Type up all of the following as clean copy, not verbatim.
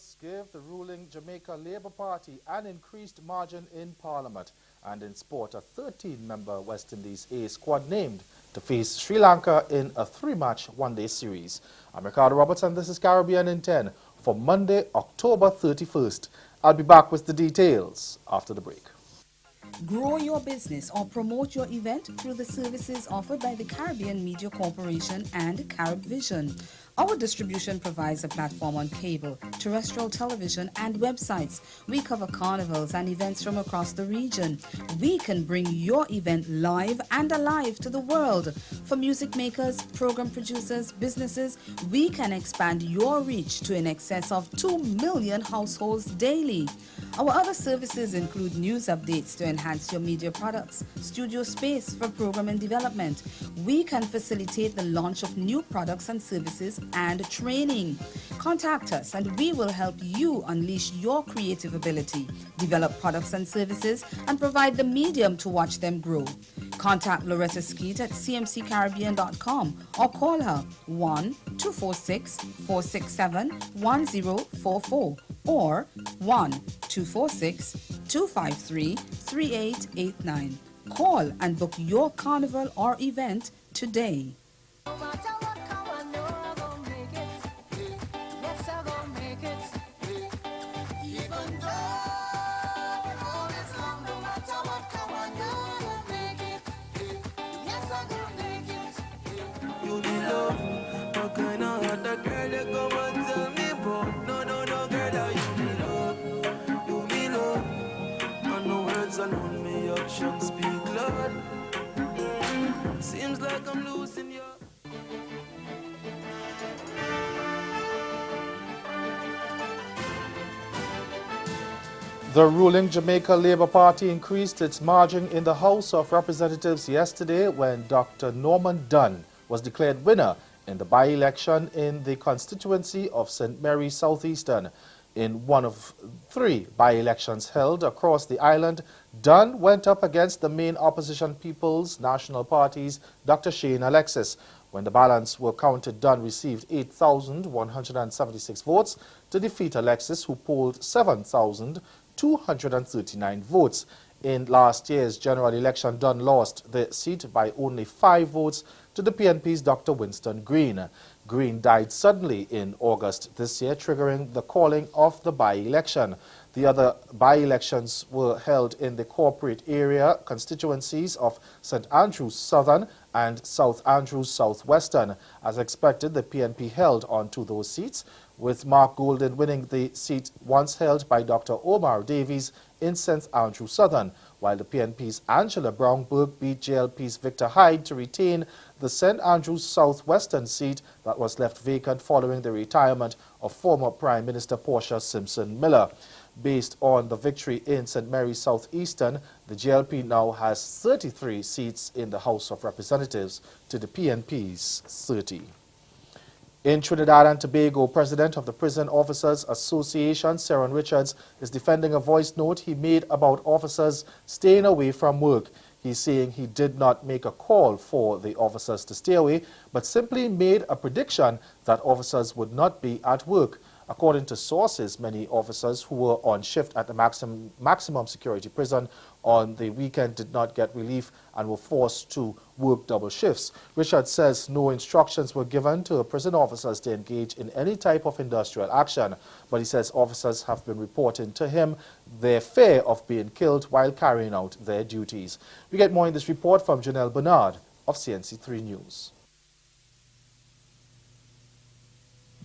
results give the ruling Jamaica Labour Party an increased margin in Parliament. And in sport, a 13-member West Indies A squad named to face Sri Lanka in a 3-match one-day series. I'm Ricardo Roberts and this is Caribbean in 10 for Monday, October 31st. I'll be back with the details after the break. Grow your business or promote your event through the services offered by the Caribbean Media Corporation and CaribVision. Our distribution provides a platform on cable, terrestrial television, and websites. We cover carnivals and events from across the region. We can bring your event live and alive to the world. For music makers, program producers, businesses, we can expand your reach to in excess of 2 million households daily. Our other services include news updates to enhance your media products, studio space for program and development. We can facilitate the launch of new products and services and training. Contact us and we will help you unleash your creative ability, develop products and services, and provide the medium to watch them grow. Contact Loretta Skeet at cmccaribbean.com or call her 1-246-467-1044 or 1-246-253-3889. Call and book your carnival or event today. Speak, Lord. Seems like I'm losing you. The ruling Jamaica Labour Party increased its margin in the House of Representatives yesterday when Dr. Norman Dunn was declared winner in the by-election in the constituency of St. Mary Southeastern. In one of 3 by-elections held across the island, Dunn went up against the main opposition People's National Party's Dr. Shane Alexis. When the ballots were counted, Dunn received 8,176 votes to defeat Alexis, who polled 7,239 votes. In last year's general election, Dunn lost the seat by only 5 votes to the PNP's Dr. Winston Green. Green died suddenly in August this year, triggering the calling of the by-election. The other by-elections were held in the corporate area constituencies of St. Andrews Southern and South Andrews Southwestern. As expected, the PNP held on to those seats, with Mark Golden winning the seat once held by Dr. Omar Davies in St. Andrews Southern, while the PNP's Angela Brownberg beat JLP's Victor Hyde to retain the St. Andrews Southwestern seat that was left vacant following the retirement of former Prime Minister Portia Simpson Miller. Based on the victory in St. Mary Southeastern, the JLP now has 33 seats in the House of Representatives to the PNP's 30. In Trinidad and Tobago, President of the Prison Officers Association, Saron Richards, is defending a voice note he made about officers staying away from work. He's saying he did not make a call for the officers to stay away, but simply made a prediction that officers would not be at work. According to sources, many officers who were on shift at the maximum security prison on the weekend did not get relief and were forced to work double shifts. Richard says no instructions were given to prison officers to engage in any type of industrial action, but he says officers have been reporting to him their fear of being killed while carrying out their duties. We get more in this report from Janelle Bernard of CNC3 News.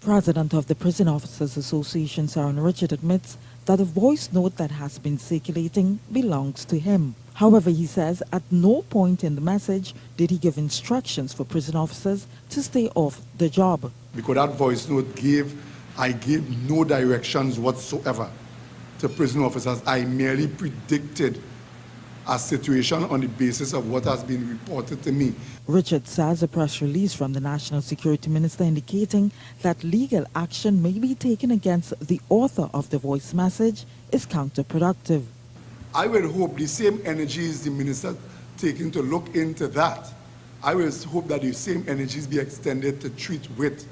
President of the Prison Officers Association, Saron Richard, admits that the voice note that has been circulating belongs to him. However, he says at no point in the message did he give instructions for prison officers to stay off the job. Because that voice note I gave no directions whatsoever to prison officers. I merely predicted a situation on the basis of what has been reported to me. Richard says a press release from the National Security Minister indicating that legal action may be taken against the author of the voice message is counterproductive. I will hope the same energies the minister taking to look into that, I will hope that the same energies be extended to treat with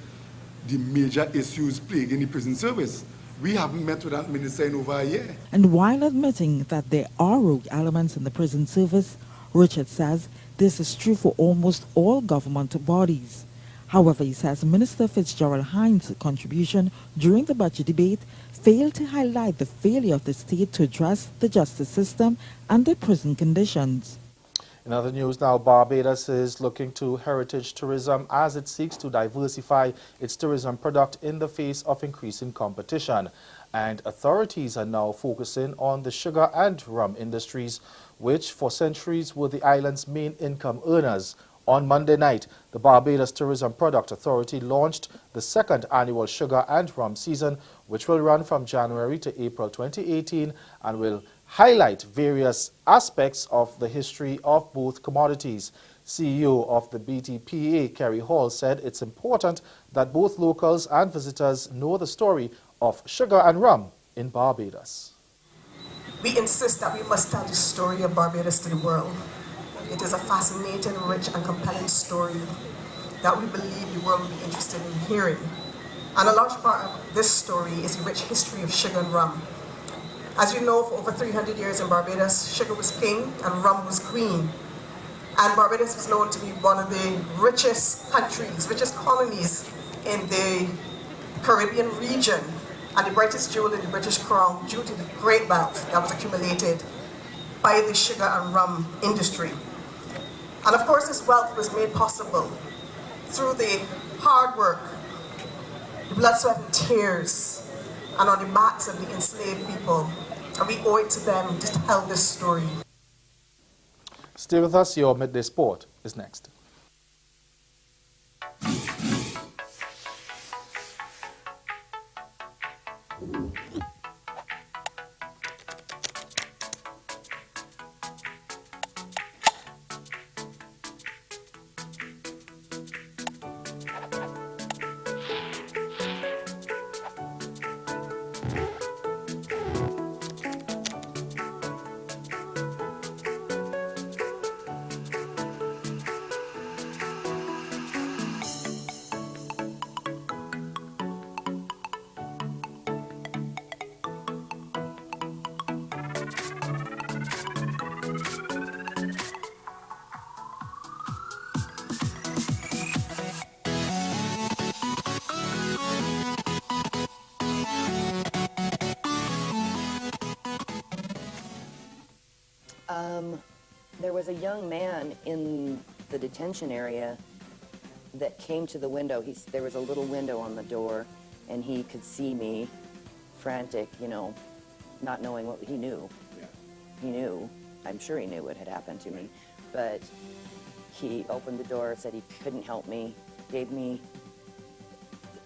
the major issues plaguing the prison service. We haven't met with that minister in over a year. And while admitting that there are rogue elements in the prison service, Richard says this is true for almost all government bodies. However, he says Minister Fitzgerald Hines' contribution during the budget debate failed to highlight the failure of the state to address the justice system and the prison conditions. In other news now, Barbados is looking to heritage tourism as it seeks to diversify its tourism product in the face of increasing competition. And authorities are now focusing on the sugar and rum industries, which for centuries were the island's main income earners. On Monday night, the Barbados Tourism Product Authority launched the second annual sugar and rum season, which will run from January to April 2018 and will highlight various aspects of the history of both commodities. CEO of the BTPA, Kerry Hall, said it's important that both locals and visitors know the story of sugar and rum in Barbados. We insist that we must tell the story of Barbados to the world. It is a fascinating, rich, and compelling story that we believe the world will be interested in hearing. And a large part of this story is the rich history of sugar and rum. As you know, for over 300 years in Barbados, sugar was king and rum was queen. And Barbados is known to be one of the richest countries, richest colonies in the Caribbean region, and the brightest jewel in the British crown due to the great wealth that was accumulated by the sugar and rum industry. And of course, this wealth was made possible through the hard work, the blood, sweat, and tears, and on the backs of the enslaved people. And we owe it to them to tell this story. Stay with us, your Midday Sport is next. There was a young man in the detention area that came to the window. There was a little window on the door, and he could see me, frantic, you know, not knowing what he knew. Yeah. He knew. I'm sure he knew what had happened to me. But he opened the door, said he couldn't help me, gave me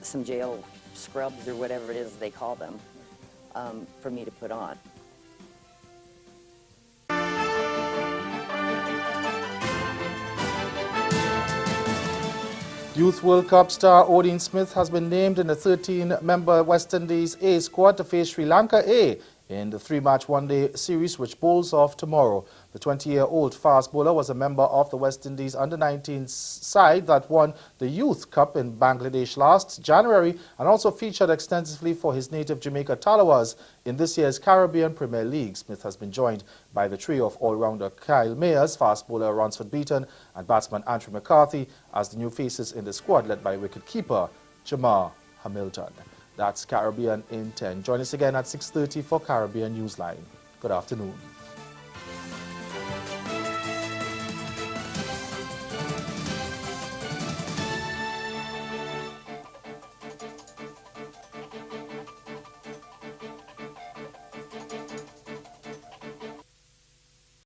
some jail scrubs or whatever it is they call them for me to put on. Youth World Cup star Odin Smith has been named in the 13-member West Indies A squad to face Sri Lanka A in the 3-match one-day series which bowls off tomorrow. The 20-year-old fast bowler was a member of the West Indies under-19 side that won the Youth Cup in Bangladesh last January and also featured extensively for his native Jamaica Tallawahs in this year's Caribbean Premier League. Smith has been joined by the trio of all-rounder Kyle Mayers, fast bowler Ransford Beaton and batsman Andrew McCarthy as the new faces in the squad led by wicketkeeper Jamar Hamilton. That's Caribbean in 10. Join us again at 6:30 for Caribbean Newsline. Good afternoon.